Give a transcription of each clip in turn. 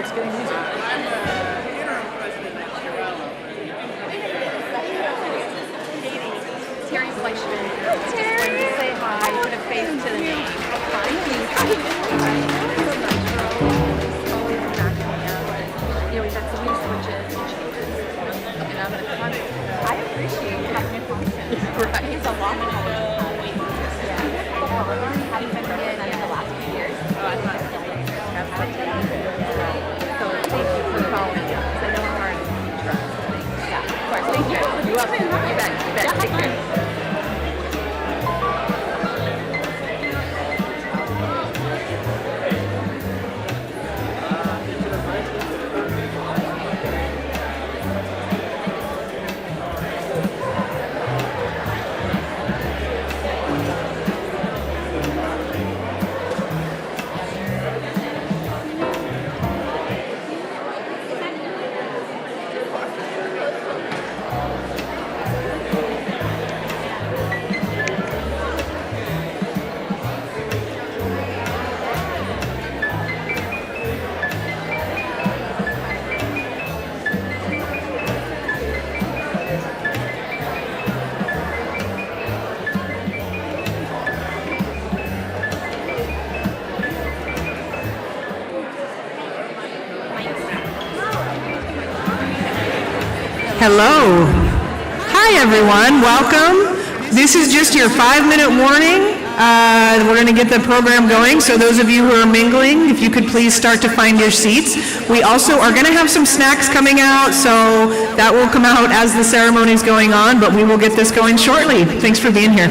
it's getting easier. Terry Fleischman. Terry! Say hi, put a face to the name. We've got some new switches and changes. And I'm going to come. I appreciate having a function. Right. It's a lot of Halloween. Yeah. Having been here in the last few years. So I thought so thank you for following up. Because I know I'm hard to trust. Yeah, of course. Thank you. You're welcome. You bet. You bet. Take care. Hello. Hi, everyone. Welcome. This is just your 5-minute warning. We're going to get the program going, so those of you who are mingling, if you could please start to find your seats. We also are going to have some snacks coming out, so that will come out as the ceremony is going on, but we will get this going shortly. Thanks for being here.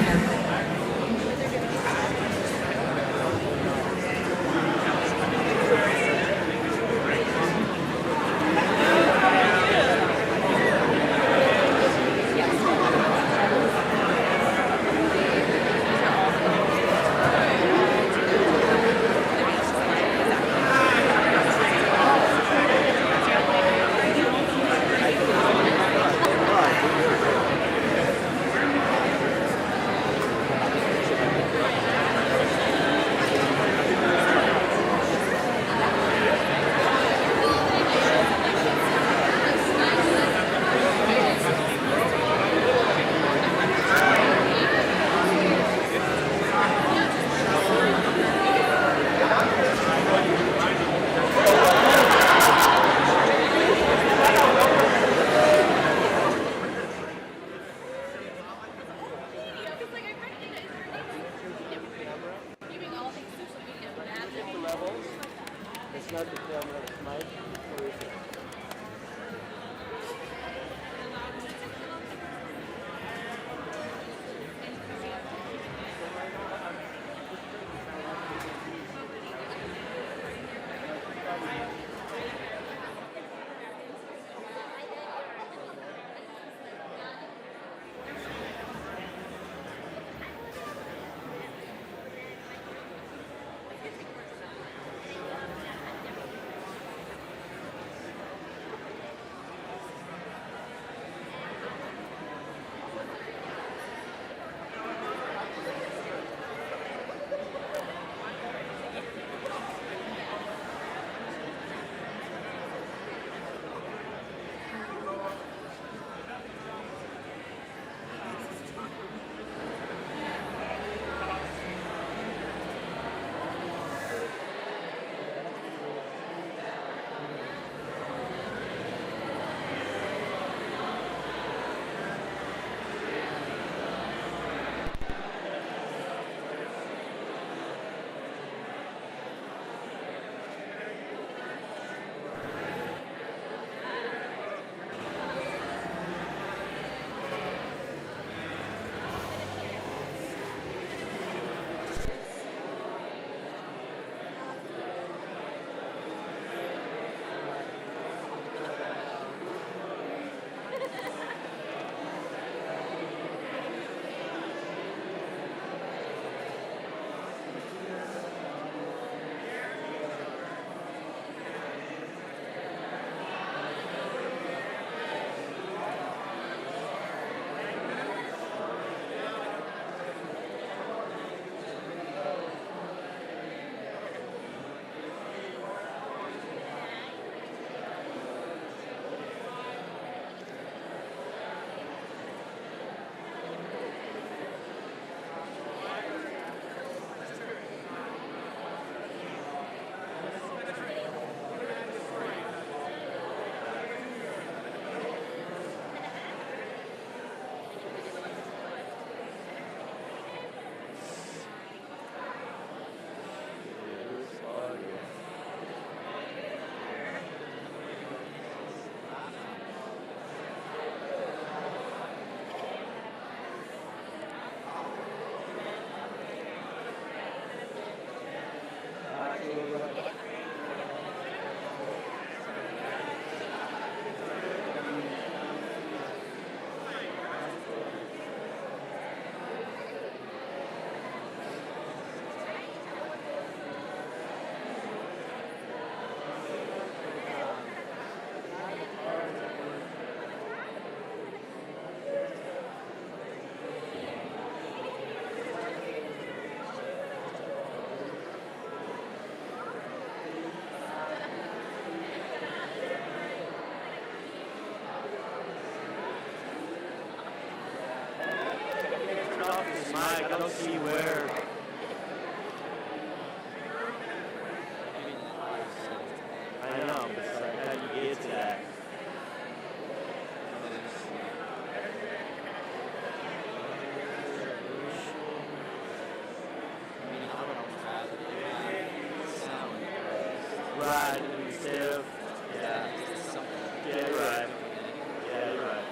don't see where. I know, but it's like, how do you get to that? Right, stiff. Yeah. Yeah, you're right. Yeah, you're right.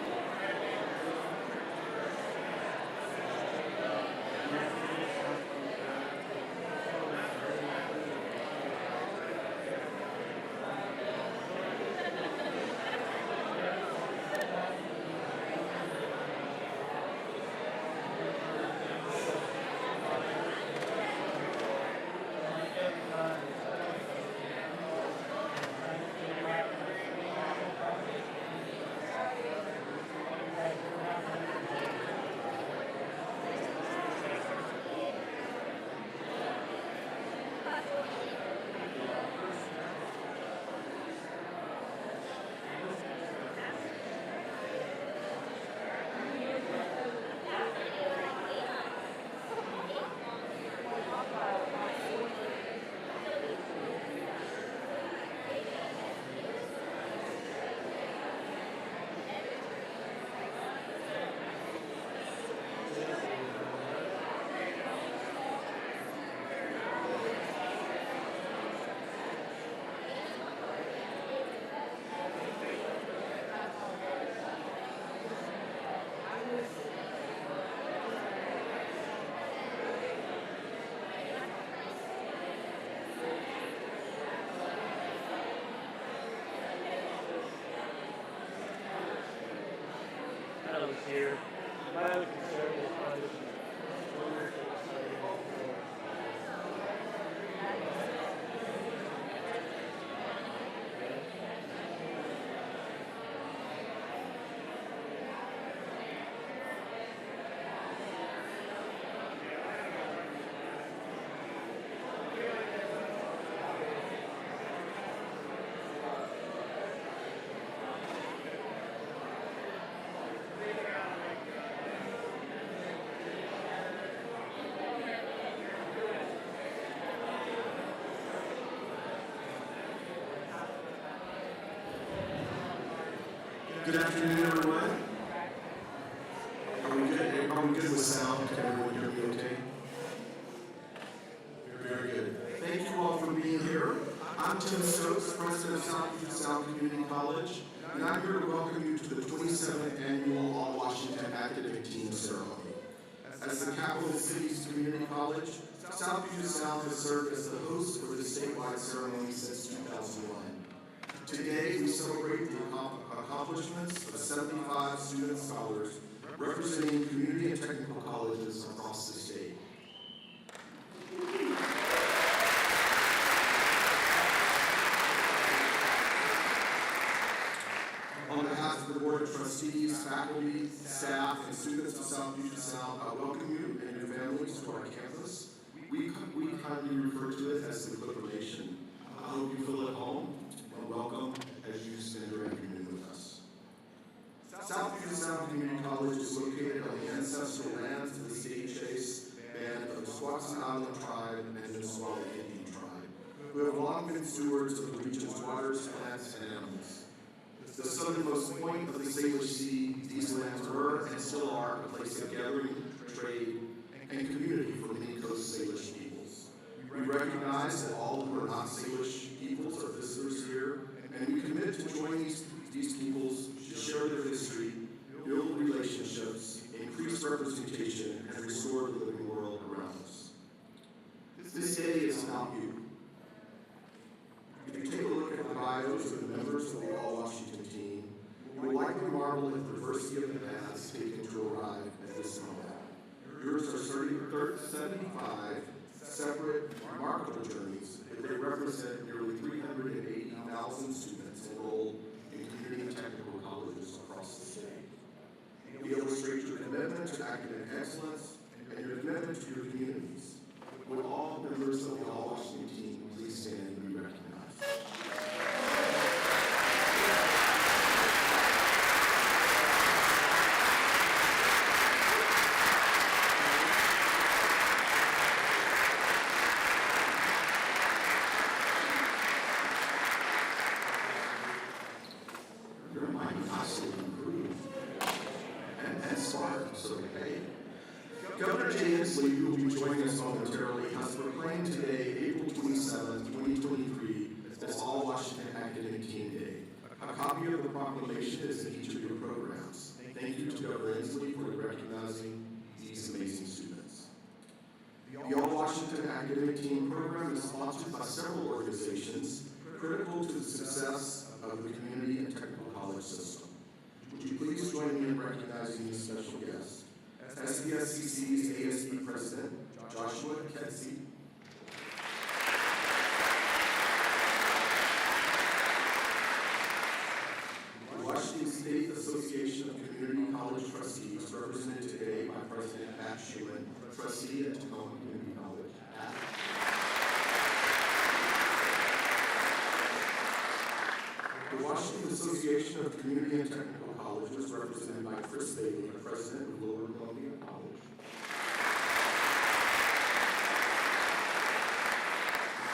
Here. My other concern is probably Good afternoon, everyone. Are we good? Are we good with sound? Can everyone hear me okay? Very good. Thank you all for being here. I'm Tim Stokes, President of South Puget Sound Community College, and I'm here to welcome you to the 27th Annual All Washington Academic Team Ceremony. As the capital city's community college, South Puget Sound has served as the host for the statewide ceremony since 2001. Today, we celebrate the accomplishments of 75 student scholars representing community and technical colleges across the state. On behalf of the Board of Trustees, faculty, staff, and students of South Puget Sound, I welcome you and your families to our campus. We kindly refer to it as the Clipper Nation. I hope you feel at home and welcome as you spend your afternoon with us. South Puget Sound Community College is located on the ancestral lands of the State Chase Band of the Squaxin Island Tribe and the Nisqually Indian Tribe, who have long been stewards of the region's waters, plants, and animals. The southernmost point of the Salish Sea, these lands were and still are a place of gathering, trade, and community for many Coast Salish peoples. We recognize that all who are not Salish peoples are visitors here, and we commit to join these peoples to share their history, build relationships, increase representation, and restore the living world around us. This day is about you. If you take a look at the bios of the members of the All Washington team, you will likely marvel at the diversity of the paths taken to arrive at this moment. Yours are 75 separate, remarkable journeys, but they represent nearly 380,000 students enrolled in community and technical colleges across the state. We illustrate your commitment to academic excellence and your commitment to your communities. Would all members of the All Washington team please stand and be recognized? A copy of the proclamation is in each of your programs. Thank you to Governor Inslee for recognizing these amazing students. The All Washington Academic Team program is sponsored by several organizations critical to the success of the community and technical college system. Would you please join me in recognizing these special guests? SPSCC's ASB President, Joshua Ketsey. The Washington State Association of Community College Trustees, represented today by President Pat Schuman, trustee at Tacoma Community College. The Washington Association of Community and Technical Colleges, represented by Chris Bailey, President of Lower Columbia College.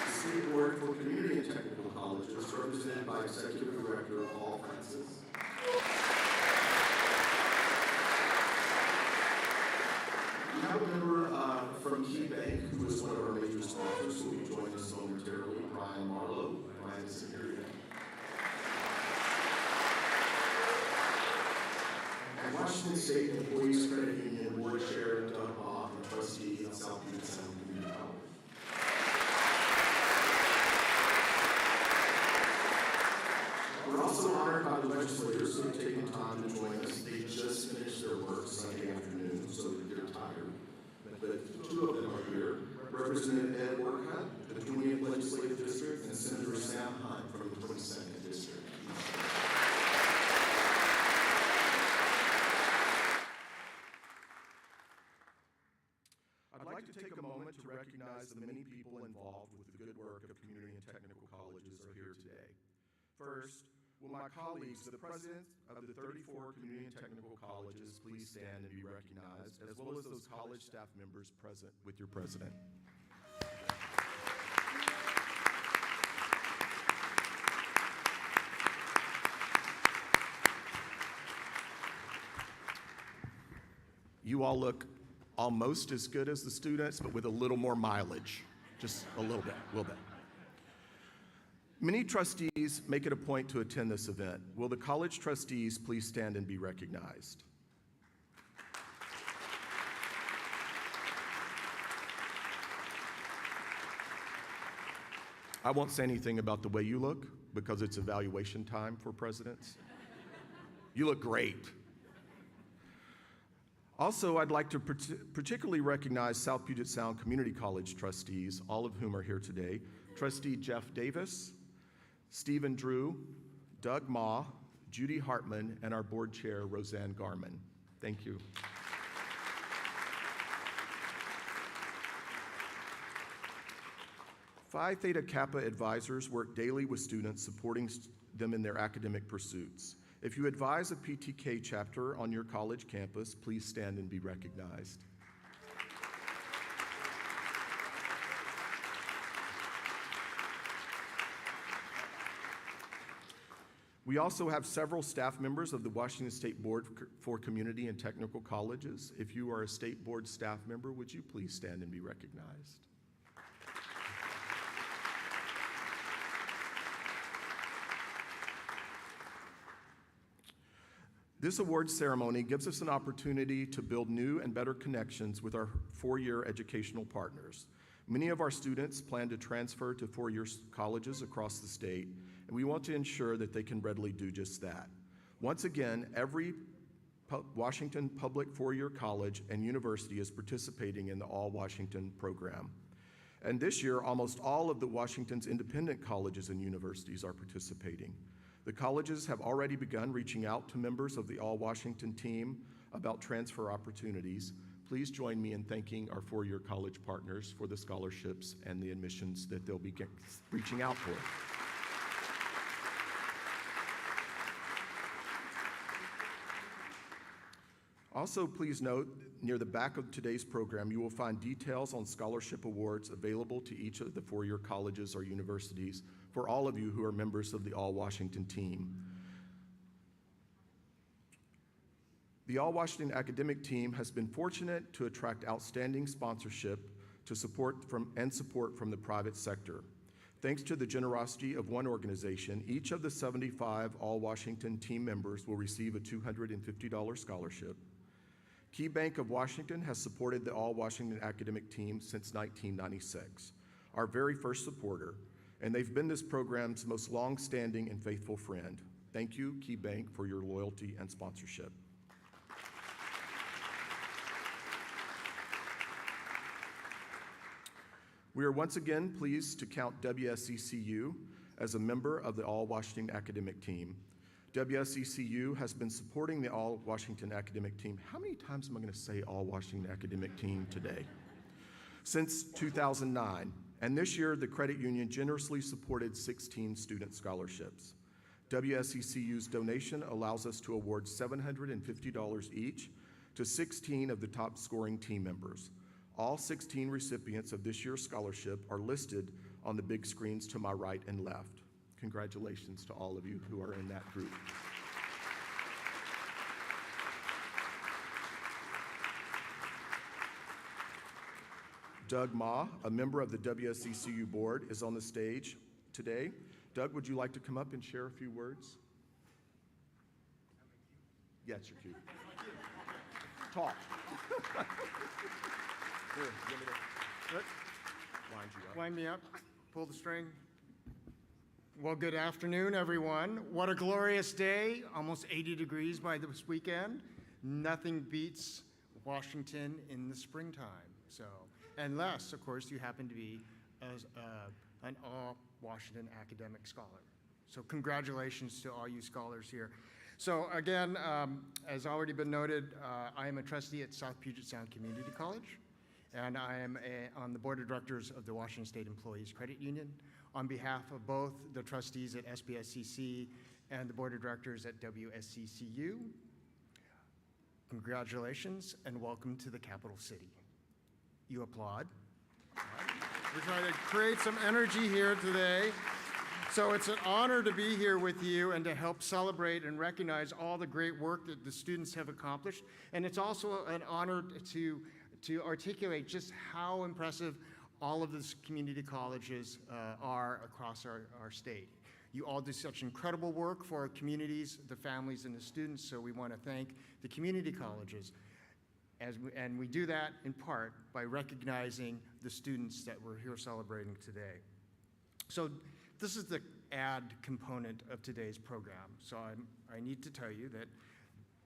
The State Board for Community and Technical Colleges, represented by Executive Director Paul Francis. We have a member from Key Bank, who is one of our major sponsors, who will be joining us momentarily, Brian Marlowe. Brian is here today. And Washington State Employees Credit Union Board Chair Doug Bob, and trustee of South Puget Sound Community College. We're also honored by the legislators who have taken time to join us. They just finished their work Sunday afternoon, so they're tired. But two of them are here. Representative Ed Orcutt, the 20th Legislative District, and Senator Sam Hunt from the 22nd District. I'd like to take a moment to recognize the many people involved with the good work of community and technical colleges are here today. First, will my colleagues, the presidents of the 34 community and technical colleges, please stand and be recognized, as well as those college staff members present with your president. You all look almost as good as the students, but with a little more mileage, just a little bit. Many trustees make it a point to attend this event. Will the college trustees please stand and be recognized? I won't say anything about the way you look because it's evaluation time for presidents. You look great. Also, I'd like to particularly recognize South Puget Sound Community College trustees, all of whom are here today. Trustee Jeff Davis, Stephen Drew, Doug Ma, Judy Hartman, and our board chair, Roseanne Garman. Thank you. Phi Theta Kappa advisors work daily with students, supporting them in their academic pursuits. If you advise a PTK chapter on your college campus, please stand and be recognized. We also have several staff members of the Washington State Board for Community and Technical Colleges. If you are a State Board staff member, would you please stand and be recognized? This awards ceremony gives us an opportunity to build new and better connections with our four-year educational partners. Many of our students plan to transfer to four-year colleges across the state, and we want to ensure that they can readily do just that. Once again, every Washington public four-year college and university is participating in the All Washington program. And this year, almost all of the Washington's independent colleges and universities are participating. The colleges have already begun reaching out to members of the All Washington team about transfer opportunities. Please join me in thanking our four-year college partners for the scholarships and the admissions that they'll be reaching out for. Also, please note, near the back of today's program, you will find details on scholarship awards available to each of the four-year colleges or universities for all of you who are members of the All Washington team. The All Washington academic team has been fortunate to attract outstanding sponsorship to support from the private sector. Thanks to the generosity of one organization, each of the 75 All-Washington team members will receive a $250 scholarship. Key Bank of Washington has supported the All-Washington academic team since 1996, our very first supporter, and they've been this program's most long-standing and faithful friend. Thank you, Key Bank, for your loyalty and sponsorship. We are once again pleased to count WSECU as a member of the All-Washington academic team. WSECU has been supporting the All-Washington academic team. How many times am I going to say All-Washington academic team today? Since 2009, and this year the credit union generously supported 16 student scholarships. WSECU's donation allows us to award $750 each to 16 of the top scoring team members. All 16 recipients of this year's scholarship are listed on the big screens to my right and left. Congratulations to all of you who are in that group. Doug Ma, a member of the WSECU board, is on the stage today. Doug, would you like to come up and share a few words? Yes, you're cute. Talk. Here, give me What? wind you up. Wind me up, pull the string. Well, good afternoon, everyone. What a glorious day, almost 80 degrees by this weekend. Nothing beats Washington in the springtime. So, unless, of course, you happen to be an All-Washington academic scholar. So congratulations to all you scholars here. So again, as already been noted, I am a trustee at South Puget Sound Community College, and I am on the board of directors of the Washington State Employees Credit Union. On behalf of both the trustees at SPSCC and the board of directors at WSCCU, congratulations and welcome to the capital city. You applaud. We're trying to create some energy here today. So it's an honor to be here with you and to help celebrate and recognize all the great work that the students have accomplished. And it's also an honor to articulate just how impressive all of the community colleges are across our state. You all do such incredible work for our communities, the families, and the students, so we want to thank the community colleges. And we do that in part by recognizing the students that we're here celebrating today. So this is the add component of today's program. So I need to tell you that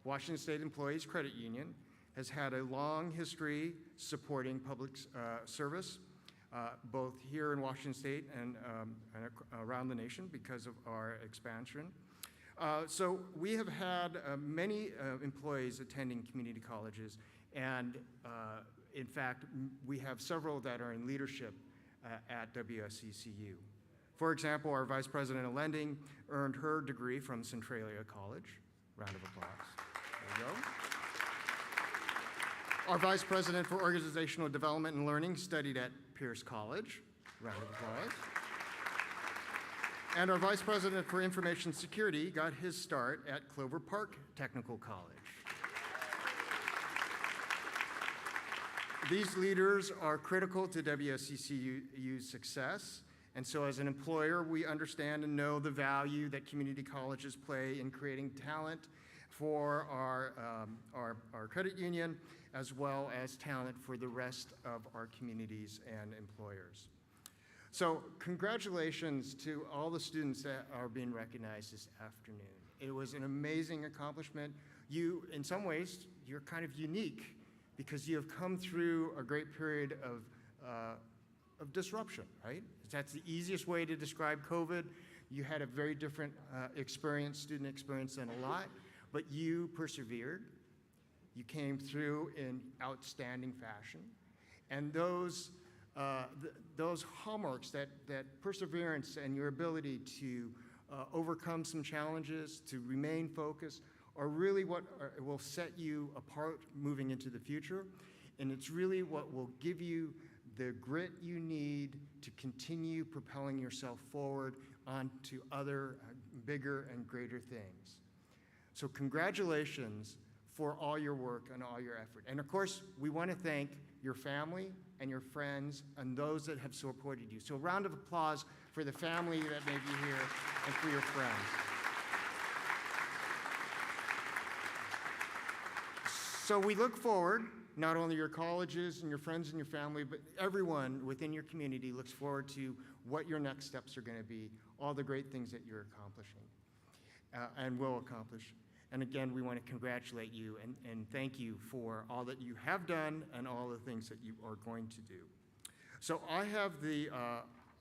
Washington State Employees Credit Union has had a long history supporting public service, both here in Washington State and around the nation because of our expansion. So we have had many employees attending community colleges, and in fact, we have several that are in leadership at WSCCU. For example, our Vice President of Lending earned her degree from Centralia College. Round of applause. There you go. Our Vice President for Organizational Development and Learning studied at Pierce College. Round of applause. And our Vice President for Information Security got his start at Clover Park Technical College. These leaders are critical to WSCCU's success, and so as an employer, we understand and know the value that community colleges play in creating talent for our credit union, as well as talent for the rest of our communities and employers. So congratulations to all the students that are being recognized this afternoon. It was an amazing accomplishment. You, in some ways, you're kind of unique because you have come through a great period of disruption, right? That's the easiest way to describe COVID. You had a very different student experience than a lot, but you persevered. You came through in outstanding fashion. And those hallmarks, that perseverance and your ability to overcome some challenges, to remain focused, are really what will set you apart moving into the future. And it's really what will give you the grit you need to continue propelling yourself forward onto other bigger and greater things. So congratulations for all your work and all your effort. And of course, we want to thank your family and your friends and those that have supported you. So a round of applause for the family that may be here and for your friends. So we look forward, not only your colleges and your friends and your family, but everyone within your community looks forward to what your next steps are going to be, all the great things that you're accomplishing and will accomplish. And again, we want to congratulate you and thank you for all that you have done and all the things that you are going to do. So I have the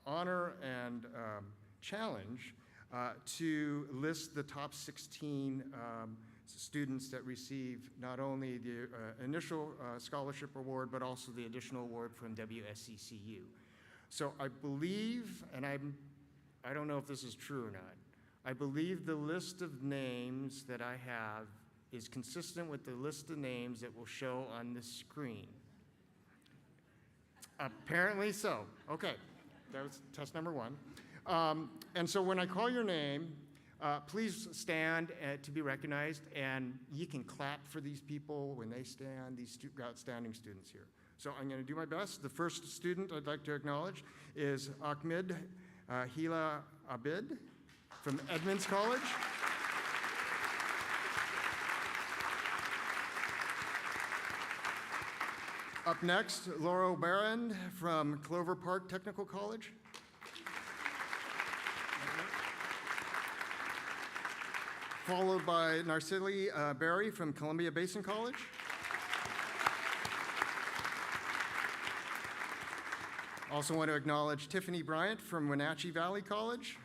honor and challenge to list the top 16 students that receive not only the initial scholarship award, but also the additional award from WSCCU. So I believe, and I don't know if this is true or not, I believe the list of names that I have is consistent with the list of names that will show on the screen. Apparently so. Okay, that was test number one. And so when I call your name, please stand to be recognized, and you can clap for these people when they stand, these outstanding students here. So I'm going to do my best. The first student I'd like to acknowledge is Ahmed Hila Abid from Edmonds College. Up next, Laurel Barron from Clover Park Technical College. Followed by Narcili Berry from Columbia Basin College. Also want to acknowledge Tiffany Bryant from Wenatchee Valley College.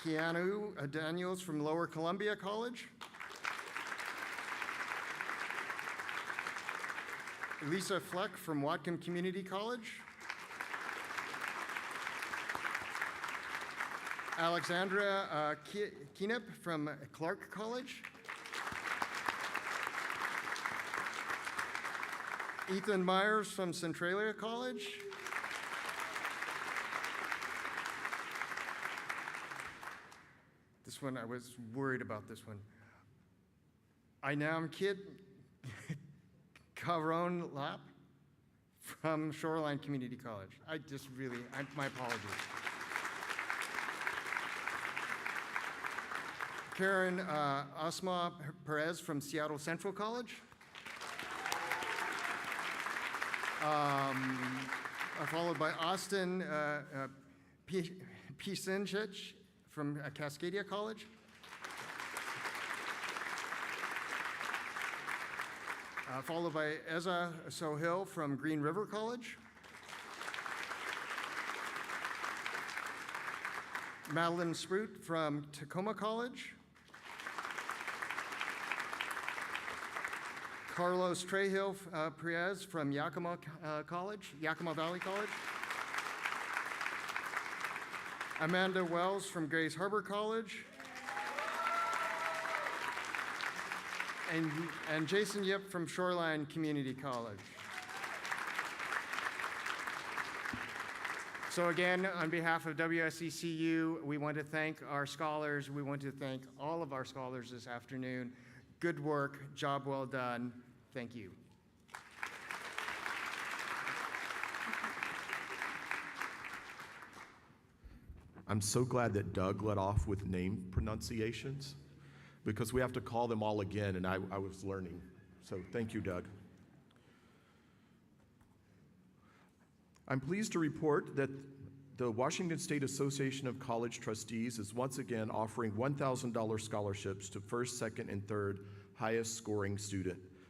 Keanu Daniels from Lower Columbia College. Lisa Fleck from Whatcom Community College. Alexandra Keenip from Clark College. Ethan Myers from Centralia College. This one, I was worried about this one. Inam Kid Caron Lap from Shoreline Community College. My apologies. Karen Asma Perez from Seattle Central College. Followed by Austin Pisinchich from Cascadia College. Followed by Eza Sohil from Green River College. Madeline Sprout from Tacoma College. Carlos Trejo Priez from Yakima Valley College. Amanda Wells from Grays Harbor College. And Jason Yip from Shoreline Community College. So again, on behalf of WSECU, we want to thank our scholars. We want to thank all of our scholars this afternoon. Good work, job well done. Thank you. I'm so glad that Doug led off with name pronunciations, because we have to call them all again, and I was learning. So thank you, Doug. I'm pleased to report that the Washington State Association of College Trustees is once again offering $1,000 scholarships to first, second, and third highest scoring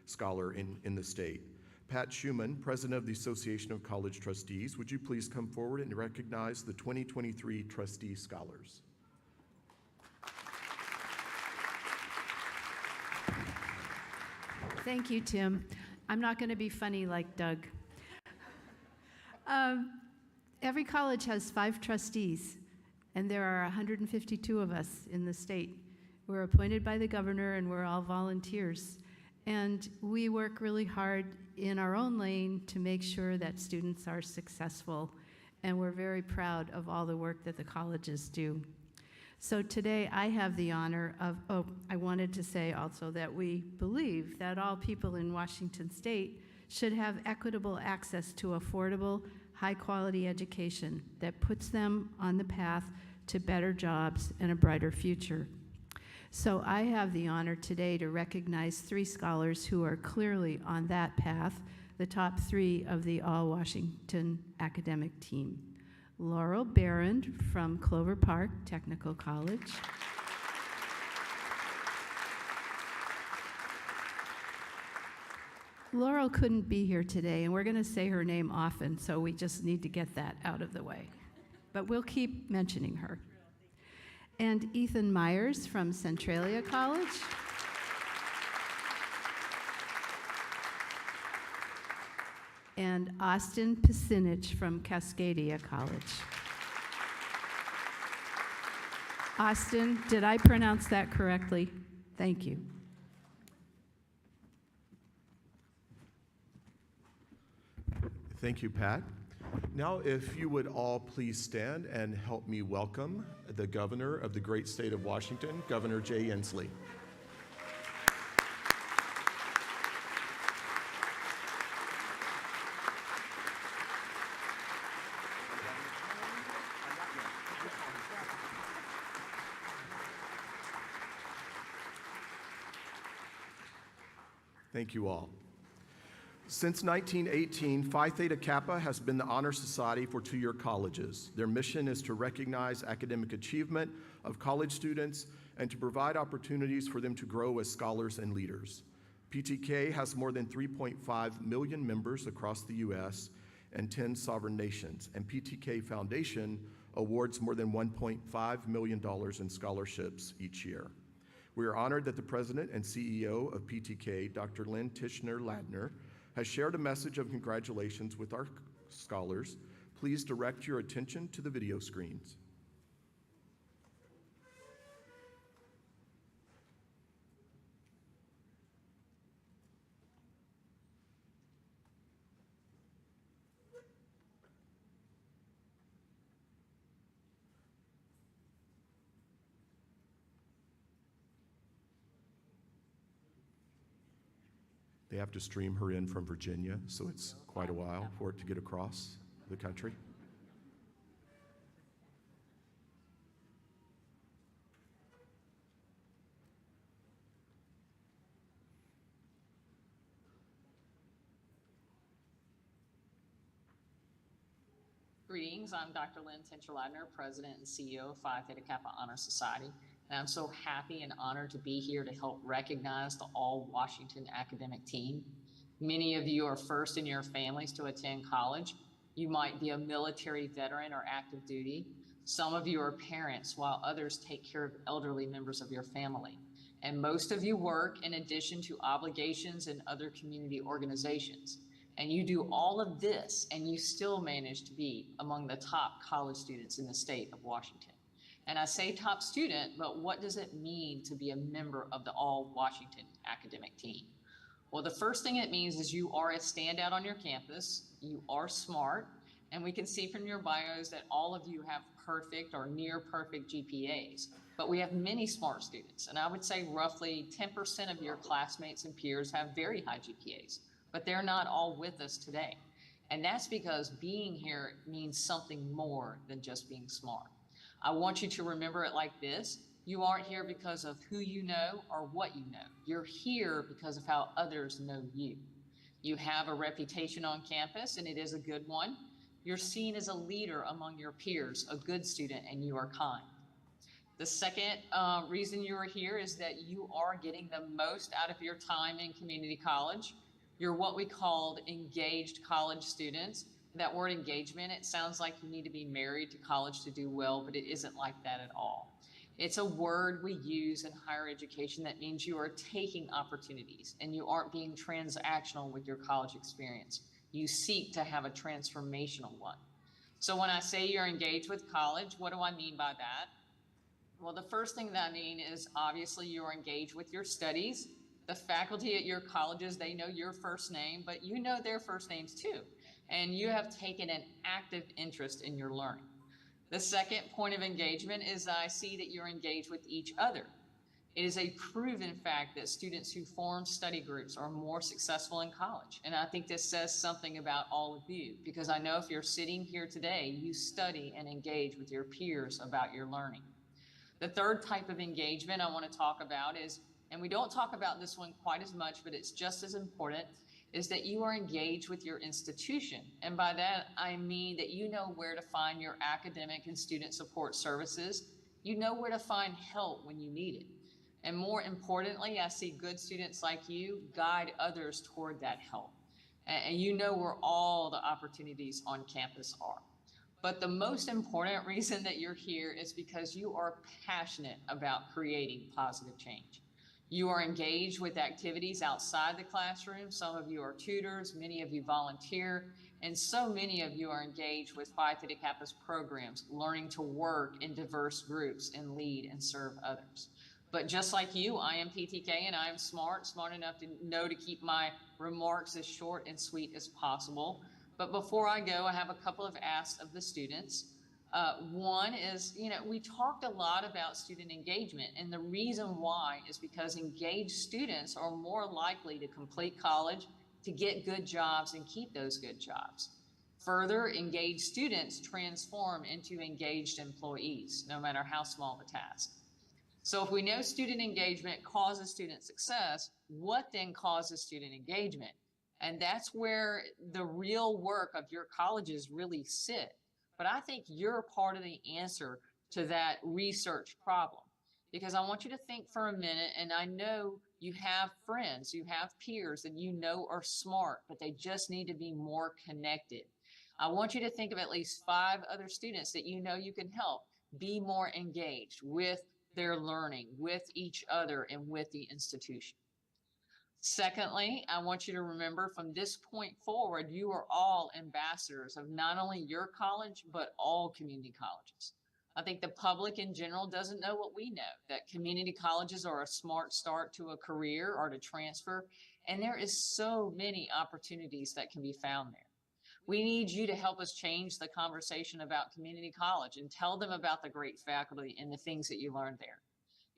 scholar in the state. Pat Schumann, President of the Association of College Trustees, would you please come forward and recognize the 2023 Trustee Scholars? Thank you, Tim. I'm not going to be funny like Doug. Every college has 5 trustees, and there are 152 of us in the state. We're appointed by the governor, and we're all volunteers. And we work really hard in our own lane to make sure that students are successful, and we're very proud of all the work that the colleges do. So today I have the honor of, I wanted to say also that we believe that all people in Washington State should have equitable access to affordable, high-quality education that puts them on the path to better jobs and a brighter future. So I have the honor today to recognize 3 scholars who are clearly on that path, the top 3 of the All-Washington academic team. Laurel Barron from Clover Park Technical College. Laurel couldn't be here today, and we're going to say her name often, so we just need to get that out of the way. But we'll keep mentioning her. And Ethan Myers from Centralia College. And Austin Pisinich from Cascadia College. Austin, did I pronounce that correctly? Thank you. Thank you, Pat. Now, if you would all please stand and help me welcome the governor of the great state of Washington, Governor Jay Inslee. Thank you all. Since 1918, Phi Theta Kappa has been the honor society for two-year colleges. Their mission is to recognize academic achievement of college students and to provide opportunities for them to grow as scholars and leaders. PTK has more than 3.5 million members across the U.S. and 10 sovereign nations, and PTK Foundation awards more than $1.5 million in scholarships each year. We are honored that the president and CEO of PTK, Dr. Lynn Tishner-Ladner, has shared a message of congratulations with our scholars. Please direct your attention to the video screens. They have to stream her in from Virginia, so it's quite a while for it to get across the country. Greetings, I'm Dr. Lynn Tishner-Ladner, President and CEO of Phi Theta Kappa Honor Society, and I'm so happy and honored to be here to help recognize the All-Washington academic team. Many of you are first in your families to attend college. You might be a military veteran or active duty. Some of you are parents, while others take care of elderly members of your family. And most of you work in addition to obligations in other community organizations. And you do all of this, and you still manage to be among the top college students in the state of Washington. And I say top student, but what does it mean to be a member of the All-Washington academic team? Well, the first thing it means is you are a standout on your campus, you are smart, and we can see from your bios that all of you have perfect or near perfect GPAs. But we have many smart students, and I would say roughly 10% of your classmates and peers have very high GPAs, but they're not all with us today. And that's because being here means something more than just being smart. I want you to remember it like this. You aren't here because of who you know or what you know. You're here because of how others know you. You have a reputation on campus, and it is a good one. You're seen as a leader among your peers, a good student, and you are kind. The second reason you are here is that you are getting the most out of your time in community college. You're what we called engaged college students. That word engagement, it sounds like you need to be married to college to do well, but it isn't like that at all. It's a word we use in higher education that means you are taking opportunities and you aren't being transactional with your college experience. You seek to have a transformational one. So when I say you're engaged with college, what do I mean by that? Well, the first thing that I mean is obviously you're engaged with your studies. The faculty at your colleges, they know your first name, but you know their first names too. And you have taken an active interest in your learning. The second point of engagement is I see that you're engaged with each other. It is a proven fact that students who form study groups are more successful in college. And I think this says something about all of you, because I know if you're sitting here today, you study and engage with your peers about your learning. The third type of engagement I want to talk about is, and we don't talk about this one quite as much, but it's just as important, is that you are engaged with your institution. And by that, I mean that you know where to find your academic and student support services. You know where to find help when you need it. And more importantly, I see good students like you guide others toward that help. And you know where all the opportunities on campus are. But the most important reason that you're here is because you are passionate about creating positive change. You are engaged with activities outside the classroom. Some of you are tutors, many of you volunteer, and so many of you are engaged with Phi Theta Kappa's programs, learning to work in diverse groups and lead and serve others. But just like you, I am PTK and I am smart enough to know to keep my remarks as short and sweet as possible. But before I go, I have a couple of asks of the students. One is, we talked a lot about student engagement, and the reason why is because engaged students are more likely to complete college, to get good jobs and keep those good jobs. Further, engaged students transform into engaged employees, no matter how small the task. So if we know student engagement causes student success, what then causes student engagement? And that's where the real work of your colleges really sit. But I think you're part of the answer to that research problem, because I want you to think for a minute, and I know you have friends, you have peers that you know are smart, but they just need to be more connected. I want you to think of at least 5 other students that you know you can help be more engaged with their learning, with each other, and with the institution. Secondly, I want you to remember from this point forward, you are all ambassadors of not only your college, but all community colleges. I think the public in general doesn't know what we know, that community colleges are a smart start to a career or to transfer, and there is so many opportunities that can be found there. We need you to help us change the conversation about community college and tell them about the great faculty and the things that you learned there,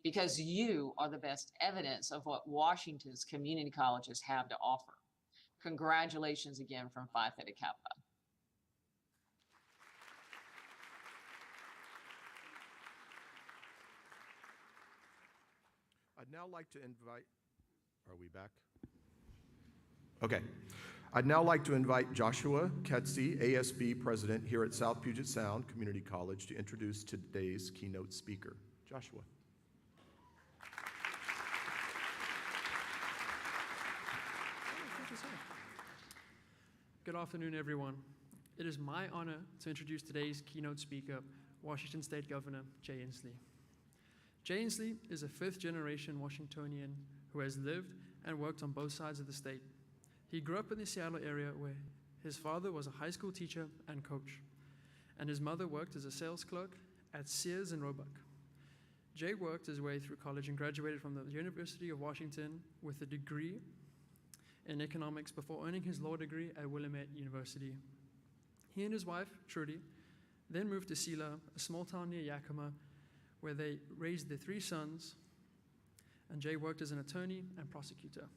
because you are the best evidence of what Washington's community colleges have to offer. Congratulations again from Phi Theta Kappa. I'd now like to invite, are we back? Okay. I'd now like to invite Joshua Ketsey, ASB President here at South Puget Sound Community College, to introduce today's keynote speaker. Joshua. Good afternoon, everyone. It is my honor to introduce today's keynote speaker, Washington State Governor Jay Inslee. Jay Inslee is a 5th-generation Washingtonian who has lived and worked on both sides of the state. He grew up in the Seattle area where his father was a high school teacher and coach, and his mother worked as a sales clerk at Sears and Roebuck. Jay worked his way through college and graduated from the University of Washington with a degree in economics before earning his law degree at Willamette University. He and his wife, Trudy, then moved to Sela, a small town near Yakima, where they raised their 3 sons, and Jay worked as an attorney and prosecutor.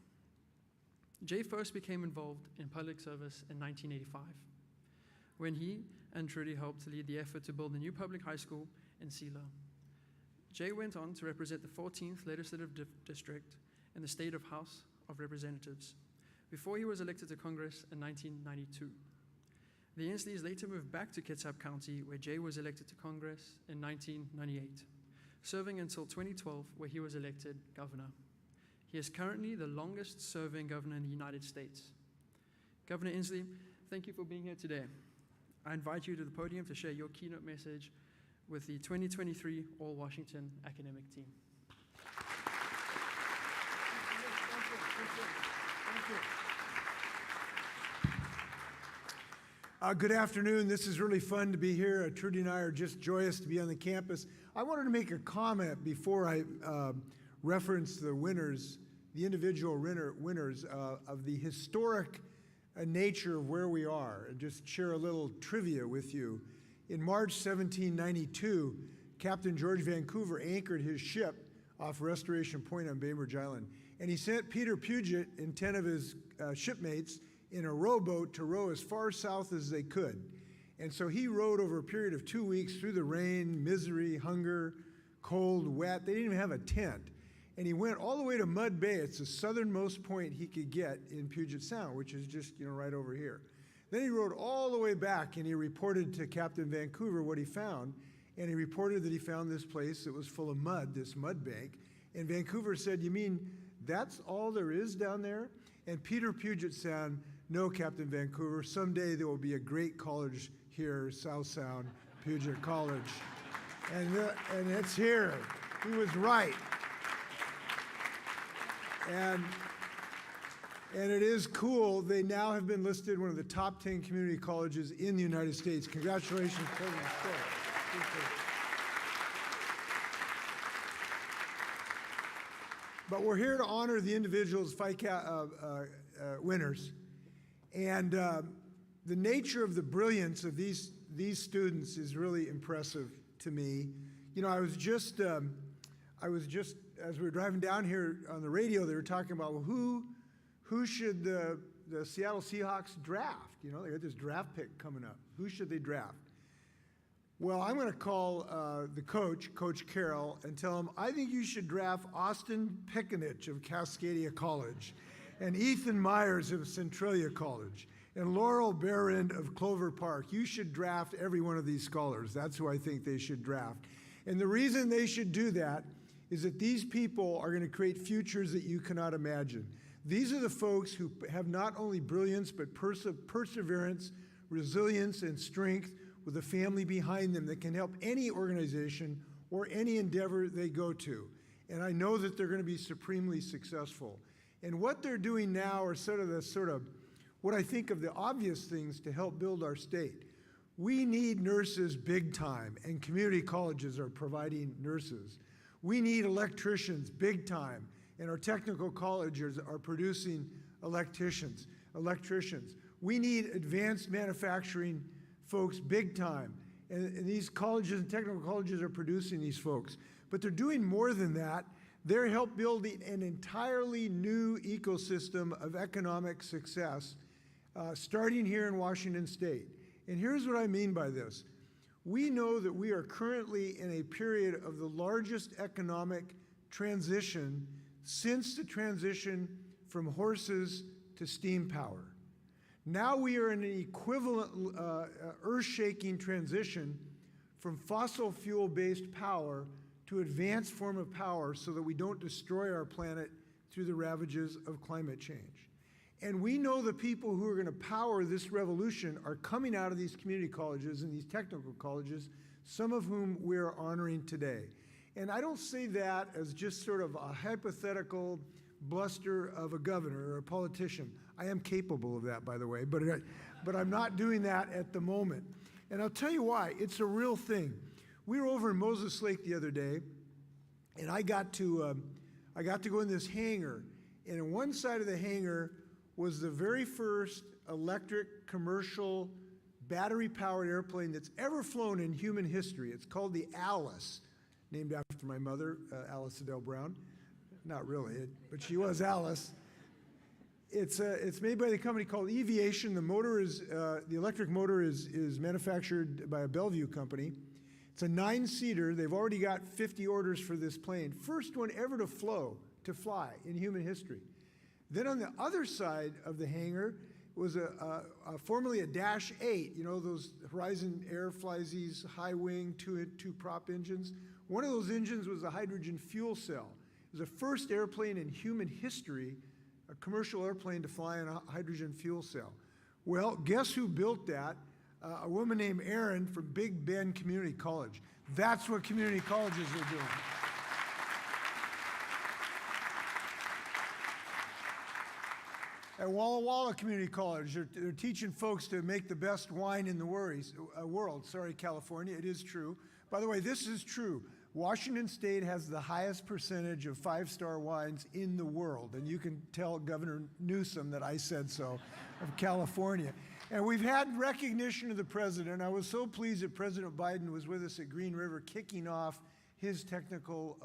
Jay first became involved in public service in 1985, when he and Trudy helped to lead the effort to build a new public high school in Sela. Jay went on to represent the 14th Legislative District in the State of House of Representatives, before he was elected to Congress in 1992. The Inslees later moved back to Kitsap County, where Jay was elected to Congress in 1998, serving until 2012, where he was elected governor. He is currently the longest-serving governor in the United States. Governor Inslee, thank you for being here today. I invite you to the podium to share your keynote message with the 2023 All-Washington Academic Team. Good afternoon. This is really fun to be here. Trudy and I are just joyous to be on the campus. I wanted to make a comment before I reference the winners, the individual winners of the historic nature of where we are, and just share a little trivia with you. In March 1792, Captain George Vancouver anchored his ship off Restoration Point on Bainbridge Island, and he sent Peter Puget and 10 of his shipmates in a rowboat to row as far south as they could. And so he rowed over a period of 2 weeks through the rain, misery, hunger, cold, wet. They didn't even have a tent. And he went all the way to Mud Bay. It's the southernmost point he could get in Puget Sound, which is just, right over here. Then he rowed all the way back, and he reported to Captain Vancouver what he found. And he reported that he found this place that was full of mud, this mud bank. And Vancouver said, "You mean that's all there is down there?" And Peter Puget said, "No, Captain Vancouver, someday there will be a great college here, South Sound, Puget College." And it's here. He was right. And it is cool. They now have been listed one of the top 10 community colleges in the United States. Congratulations, President Stoll. But we're here to honor the individuals, winners. And the nature of the brilliance of these students is really impressive to me. I was just, as we were driving down here on the radio, they were talking about, well, who should the Seattle Seahawks draft? They got this draft pick coming up. Who should they draft? Well, I'm going to call the coach, Coach Carroll, and tell him, I think you should draft Austin Pickenich of Cascadia College, and Ethan Myers of Centralia College, and Laurel Behrend of Clover Park. You should draft every one of these scholars. That's who I think they should draft. And the reason they should do that is that these people are going to create futures that you cannot imagine. These are the folks who have not only brilliance, but perseverance, resilience, and strength with a family behind them that can help any organization or any endeavor they go to. And I know that they're going to be supremely successful. And what they're doing now are sort of what I think of the obvious things to help build our state. We need nurses big time, and community colleges are providing nurses. We need electricians big time, and our technical colleges are producing electricians. We need advanced manufacturing folks big time, and these colleges and technical colleges are producing these folks. But they're doing more than that. They're helping building an entirely new ecosystem of economic success, starting here in Washington State. And here's what I mean by this. We know that we are currently in a period of the largest economic transition since the transition from horses to steam power. Now we are in an equivalent earth-shaking transition from fossil fuel-based power to advanced form of power so that we don't destroy our planet through the ravages of climate change. And we know the people who are going to power this revolution are coming out of these community colleges and these technical colleges, some of whom we're honoring today. And I don't say that as just sort of a hypothetical bluster of a governor or a politician. I am capable of that, by the way, but I'm not doing that at the moment. And I'll tell you why. It's a real thing. We were over in Moses Lake the other day, and I got to go in this hangar, and on one side of the hangar was the very first electric commercial battery-powered airplane that's ever flown in human history. It's called the Alice, named after my mother, Alice Adele Brown. Not really, but she was Alice. It's made by the company called Eviation. The motor is the electric motor is manufactured by a Bellevue company. It's a 9-seater. They've already got 50 orders for this plane. First one ever to fly in human history. Then on the other side of the hangar was formerly a Dash 8. Those Horizon Air flies these high wing two prop engines. One of those engines was a hydrogen fuel cell. It was the first airplane in human history, a commercial airplane to fly on a hydrogen fuel cell. Well, guess who built that? A woman named Erin from Big Bend Community College. That's what community colleges are doing. At Walla Walla Community College, they're teaching folks to make the best wine in the world. Sorry, California, it is true. By the way, this is true. Washington State has the highest percentage of 5-star wines in the world, and you can tell Governor Newsom that I said so, of California. And we've had recognition of the president. I was so pleased that President Biden was with us at Green River kicking off his technical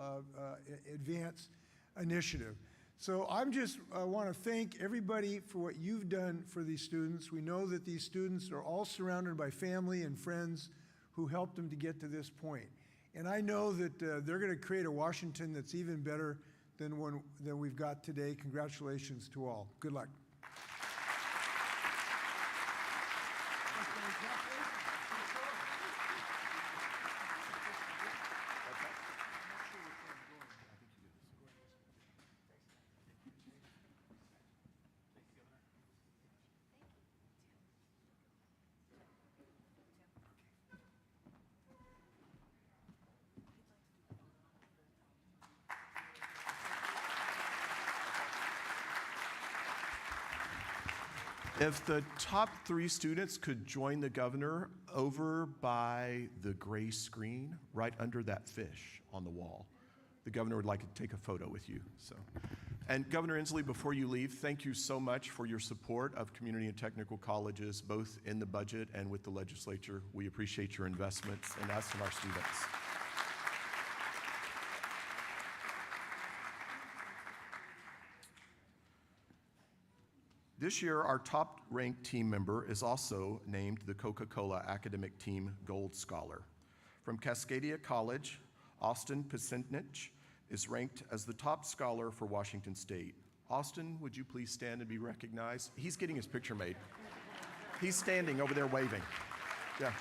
advance initiative. So I'm just want to thank everybody for what you've done for these students. We know that these students are all surrounded by family and friends who helped them to get to this point. And I know that they're going to create a Washington that's even better than we've got today. Congratulations to all. Good luck. If the top 3 students could join the governor over by the gray screen, right under that fish on the wall. The governor would like to take a photo with you. And Governor Inslee, before you leave, thank you so much for your support of community and technical colleges, both in the budget and with the legislature. We appreciate your investments in us and our students. This year, our top-ranked team member is also named the Coca-Cola Academic Team Gold Scholar. From Cascadia College, Austin Pisentnich is ranked as the top scholar for Washington State. Austin, would you please stand and be recognized? He's getting his picture made. He's standing over there waving. Yeah.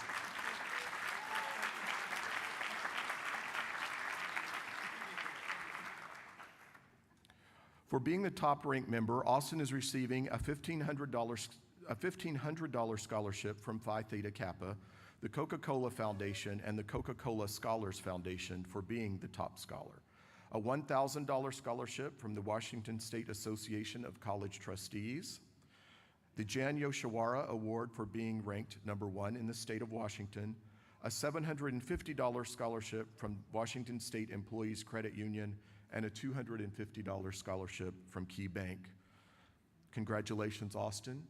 For being the top-ranked member, Austin is receiving a $1,500 scholarship from Phi Theta Kappa, the Coca-Cola Foundation, and the Coca-Cola Scholars Foundation for being the top scholar. A $1,000 scholarship from the Washington State Association of College Trustees, the Jan Yoshiwara Award for being ranked #1 in the state of Washington, a $750 scholarship from Washington State Employees Credit Union, and a $250 scholarship from Key Bank. Congratulations, Austin.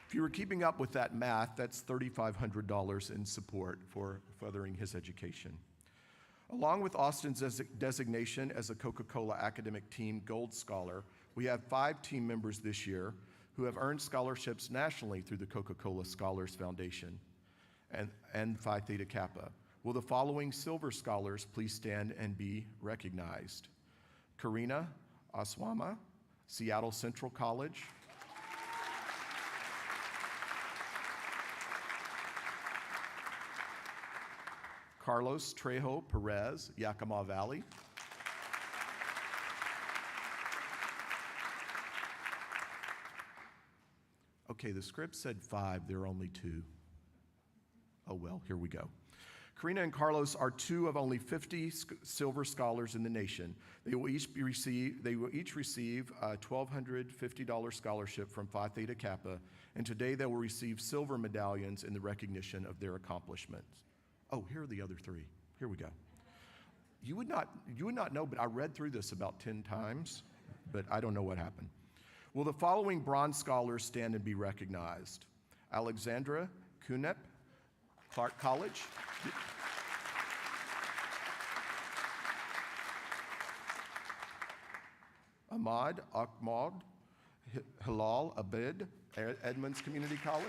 If you were keeping up with that math, that's $3,500 in support for furthering his education. Along with Austin's designation as a Coca-Cola Academic Team Gold Scholar, we have 5 team members this year who have earned scholarships nationally through the Coca-Cola Scholars Foundation and Phi Theta Kappa. Will the following silver scholars please stand and be recognized? Karina Aswama, Seattle Central College. Carlos Trejo Perez, Yakima Valley. Okay, the script said 5, there are only 2. Oh well, here we go. Karina and Carlos are 2 of only 50 silver scholars in the nation. They will each receive a $1,250 scholarship from Phi Theta Kappa, and today they will receive silver medallions in the recognition of their accomplishments. Oh, here are the other 3. Here we go. You would not know, but I read through this about 10 times, but I don't know what happened. Will the following bronze scholars stand and be recognized? Alexandra Kunep, Clark College. Ahmad Ahmad Hilal Abed, Edmonds Community College.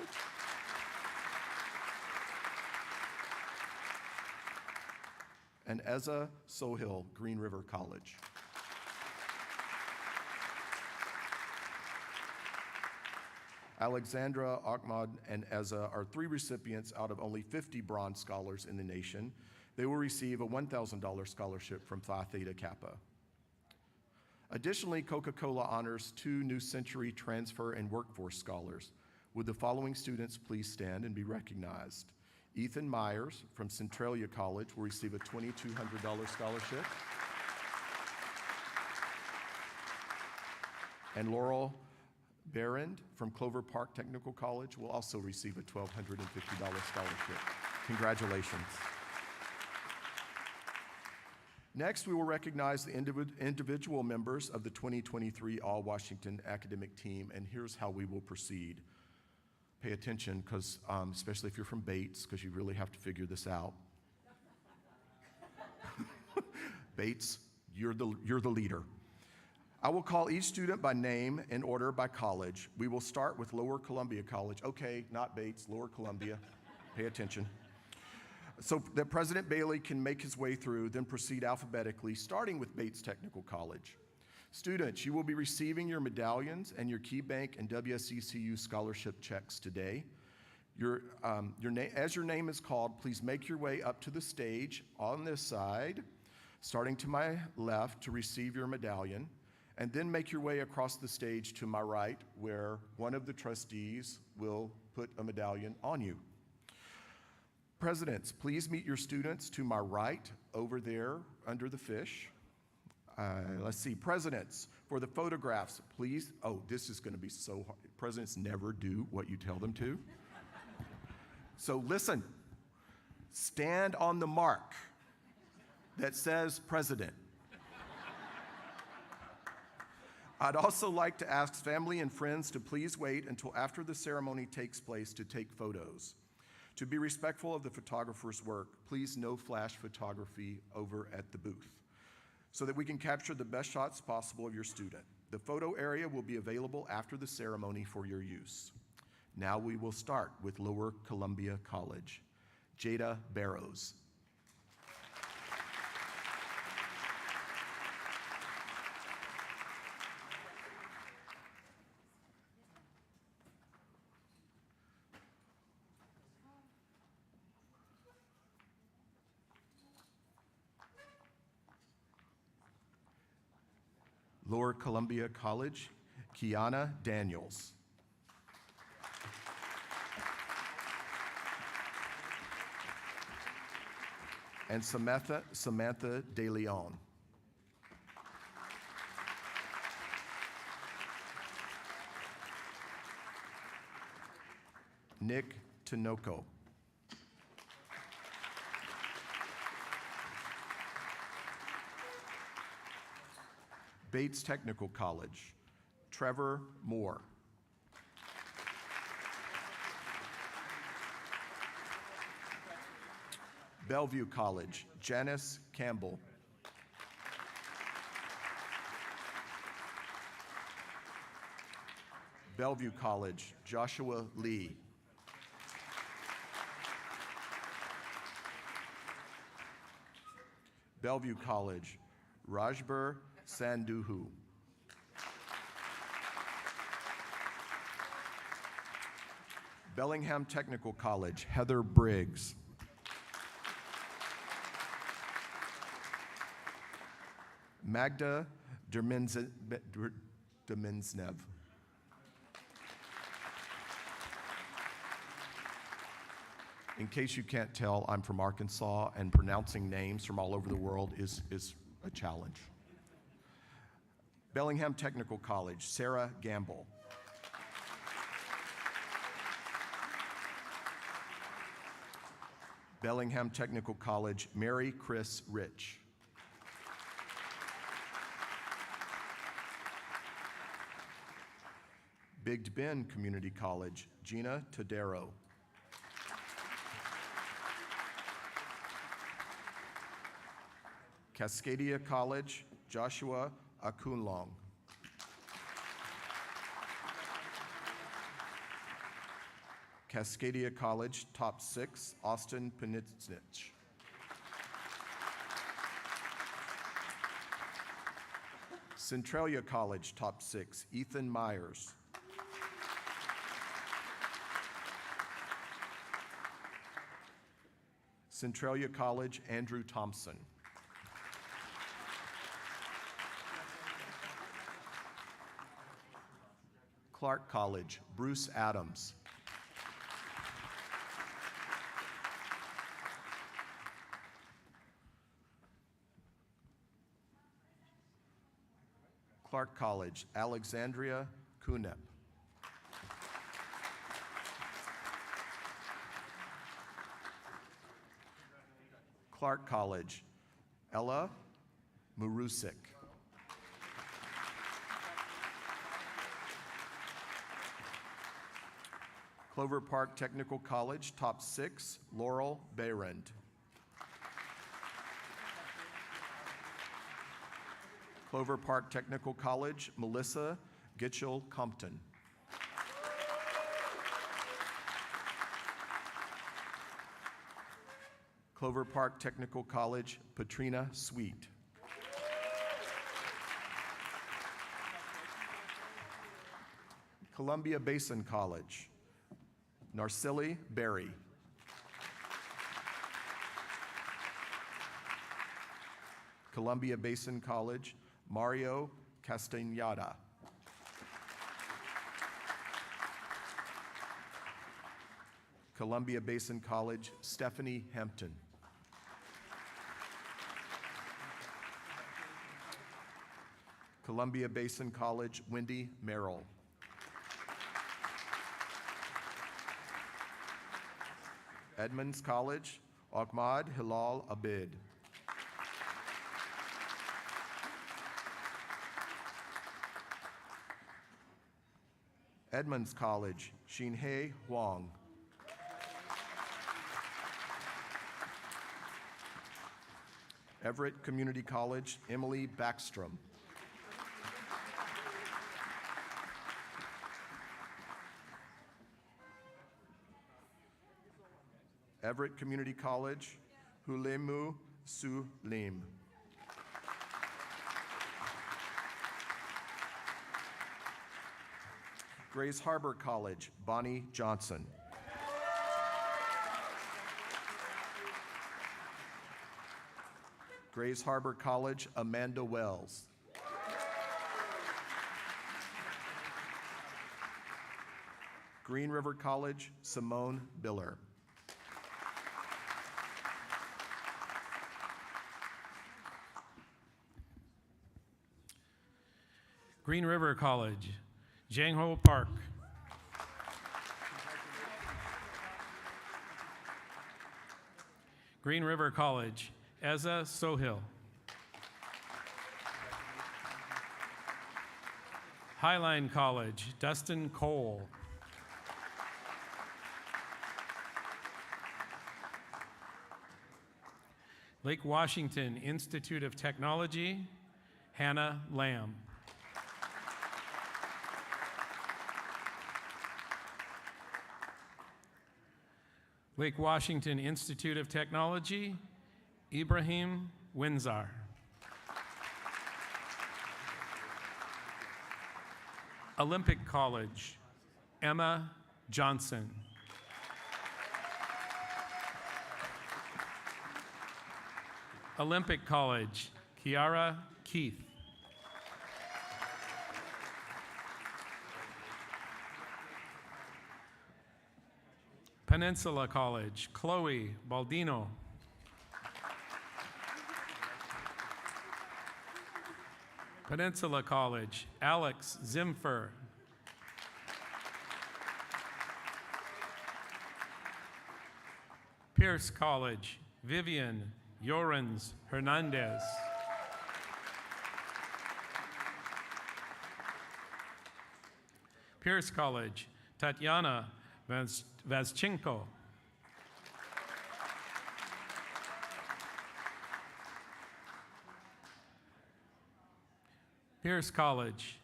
And Eza Sohil, Green River College. Alexandra, Ahmad, and Eza are 3 recipients out of only 50 bronze scholars in the nation. They will receive a $1,000 scholarship from Phi Theta Kappa. Additionally, Coca-Cola honors 2 New Century Transfer and Workforce Scholars. Would the following students please stand and be recognized? Ethan Myers from Centralia College will receive a $2,200 scholarship. And Laurel Berend from Clover Park Technical College will also receive a $1,250 scholarship. Congratulations. Next, we will recognize the individual members of the 2023 All-Washington Academic Team, and here's how we will proceed. Pay attention, because especially if you're from Bates, because you really have to figure this out. Bates, you're the leader. I will call each student by name in order by college. We will start with Lower Columbia College. Okay, not Bates, Lower Columbia. Pay attention. So that President Bailey can make his way through, then proceed alphabetically, starting with Bates Technical College. Students, you will be receiving your medallions and your KeyBank and WSECU scholarship checks today. As your name is called, please make your way up to the stage on this side, starting to my left to receive your medallion, and then make your way across the stage to my right, where one of the trustees will put a medallion on you. Presidents, please meet your students to my right over there under the fish. Let's see, presidents, for the photographs, please. Oh, this is going to be so hard. Presidents never do what you tell them to. So listen, stand on the mark that says president. I'd also like to ask family and friends to please wait until after the ceremony takes place to take photos. To be respectful of the photographer's work, please no flash photography over at the booth, so that we can capture the best shots possible of your student. The photo area will be available after the ceremony for your use. Now we will start with Lower Columbia College. Jada Barrows. Lower Columbia College, Kiana Daniels. And Samantha De Leon. Nick Tinoco. Bates Technical College, Trevor Moore. Bellevue College, Janice Campbell. Bellevue College, Joshua Lee. Bellevue College, Rajbir Sanduhu. Bellingham Technical College, Heather Briggs. Magda Dermenznev. In case you can't tell, I'm from Arkansas, and pronouncing names from all over the world is a challenge. Bellingham Technical College, Sarah Gamble. Bellingham Technical College, Mary Chris Rich. Big Bend Community College, Gina Tadero. Cascadia College, Joshua Akunlong. Cascadia College, Top 6, Austin Panitsnich. Centralia College, Top 6, Ethan Myers. Centralia College, Andrew Thompson. Clark College, Bruce Adams. Clark College, Alexandria Kunep. Clark College, Ella Murusik. Clover Park Technical College, top 6, Laurel Behrend. Clover Park Technical College, Melissa Gitchell-Compton. Clover Park Technical College, Patrina Sweet. Columbia Basin College, Narcilli Berry. Columbia Basin College, Mario Castañeda. Columbia Basin College, Stephanie Hampton. Columbia Basin College, Wendy Merrill. Edmonds College, Ahmad Hilal Abid. Edmonds College, Xinhei Huang. Everett Community College, Emily Backstrom. Everett Community College, Hulemu Su Lim. Grays Harbor College, Bonnie Johnson. Grays Harbor College, Amanda Wells. Green River College, Simone Biller. Green River College, Jangho Park. Green River College, Eza Sohil. Highline College, Dustin Cole. Lake Washington Institute of Technology, Hannah Lamb. Lake Washington Institute of Technology, Ibrahim Winzar. Olympic College, Emma Johnson. Olympic College, Kiara Keith. Peninsula College, Chloe Baldino. Peninsula College, Alex Zimfer. Pierce College, Vivian Yorens Hernandez. Pierce College, Tatiana Vazchenko. Pierce College,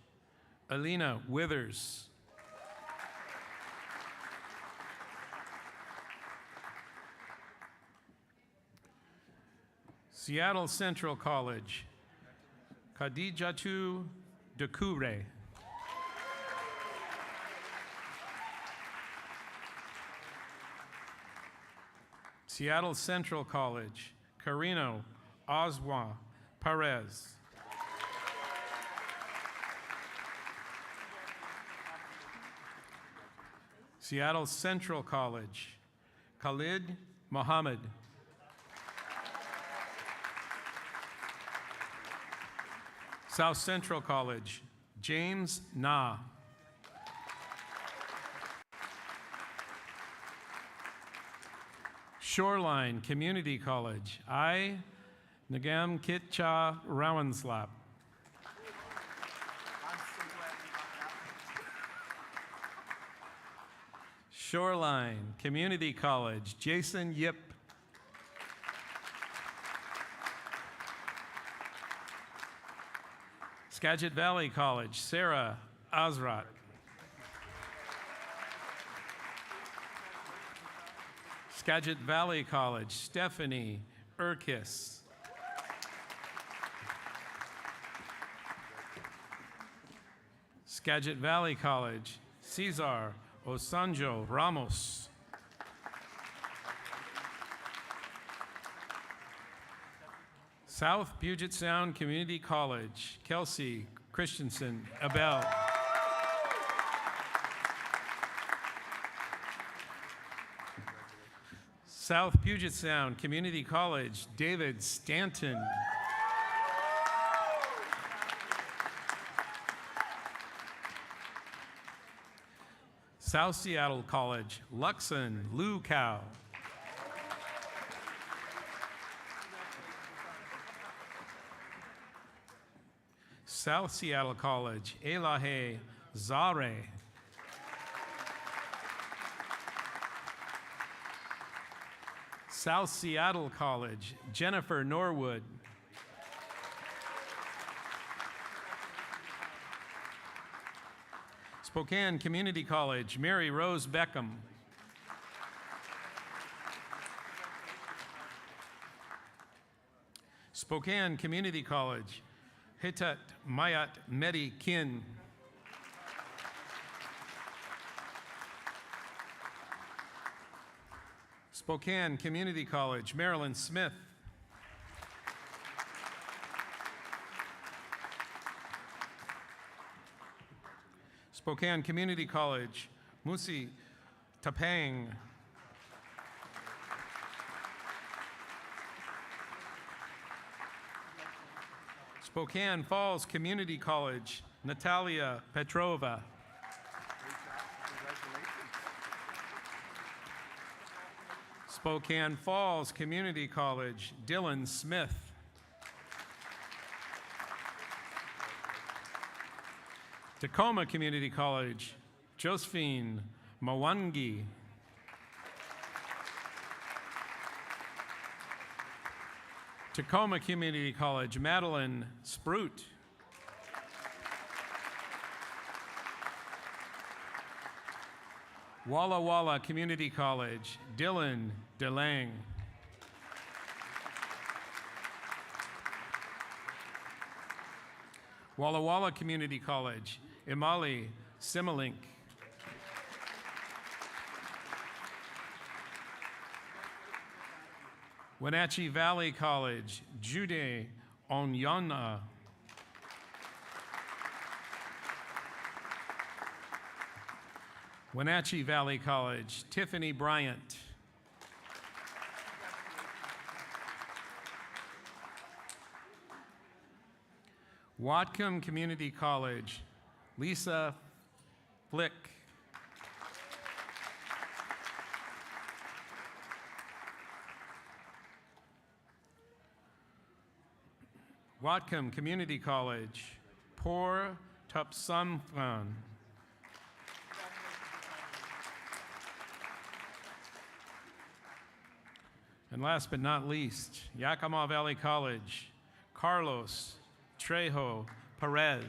Alina Withers. Seattle Central College, Khadijatu Dekure. Seattle Central College, Carino Oswa Perez. Seattle Central College, Khalid Mohammed. South Central College, James Na. Shoreline Community College, I. Nagam Kitcha Rawanslap. Shoreline Community College, Jason Yip. Skagit Valley College, Sarah Azrat. Skagit Valley College, Stephanie Urkis. Skagit Valley College, Cesar Osanjo Ramos. South Puget Sound Community College, Kelsey Christensen Abel. South Puget Sound Community College, David Stanton. South Seattle College, Luxon Lu Cow. South Seattle College, Elahe Zare. South Seattle College, Jennifer Norwood. Spokane Community College, Mary Rose Beckham. Spokane Community College, Hitat Mayat Medi Kin. Spokane Community College, Marilyn Smith. Spokane Community College, Musi Tapang. Spokane Falls Community College, Natalia Petrova. Spokane Falls Community College, Dylan Smith. Tacoma Community College, Josephine Mwangi. Tacoma Community College, Madeline Sprout. Walla Walla Community College, Dylan DeLang. Walla Walla Community College, Imali Similink. Wenatchee Valley College, Jude Onyana. Wenatchee Valley College, Tiffany Bryant. Whatcom Community College, Lisa Flick. Whatcom Community College, Por Tupsumfan. And last but not least, Yakima Valley College, Carlos Trejo Perez.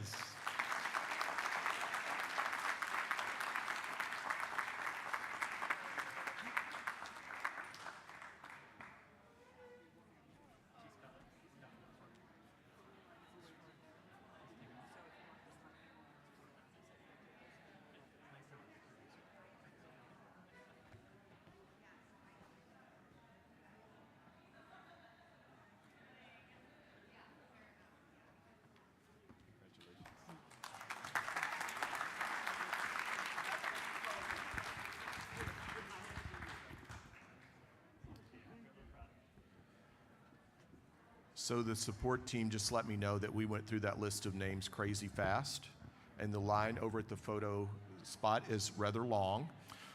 So the support team just let me know that we went through that list of names crazy fast, and the line over at the photo spot is rather long.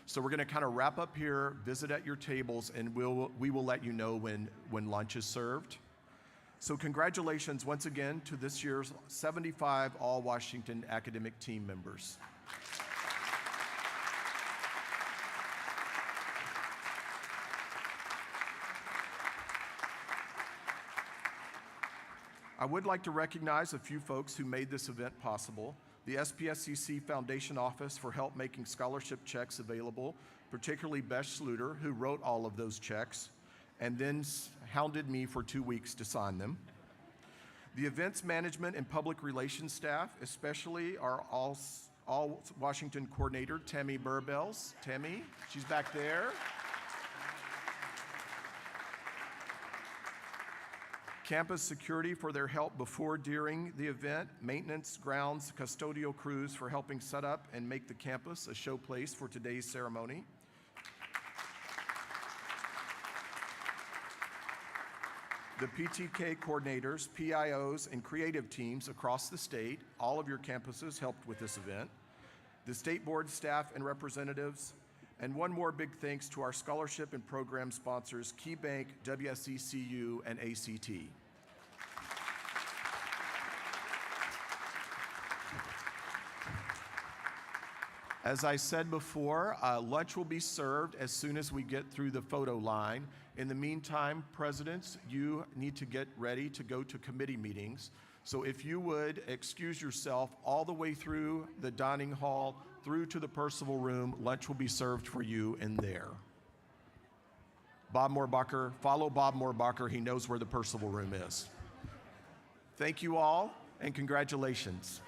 So we're going to kind of wrap up here, visit at your tables, and we will let you know when lunch is served. So congratulations once again to this year's 75 All-Washington academic team members. I would like to recognize a few folks who made this event possible. The SPSCC Foundation Office for help making scholarship checks available, particularly Beth Schluter, who wrote all of those checks and then hounded me for 2 weeks to sign them. The events management and public relations staff, especially our all Washington coordinator, Tammy Burbells. Tammy, she's back there. Campus security for their help before, during the event, maintenance, grounds, custodial crews for helping set up and make the campus a showplace for today's ceremony. The PTK coordinators, PIOs, and creative teams across the state, all of your campuses helped with this event. The state board staff and representatives, and one more big thanks to our scholarship and program sponsors, KeyBank, WSECU, and ACT. As I said before, lunch will be served as soon as we get through the photo line. In the meantime, presidents, you need to get ready to go to committee meetings. So if you would excuse yourself all the way through the dining hall, through to the Percival room, lunch will be served for you in there. Bob Moorbacher, follow Bob Moorbacher. He knows where the Percival room is. Thank you all, and congratulations.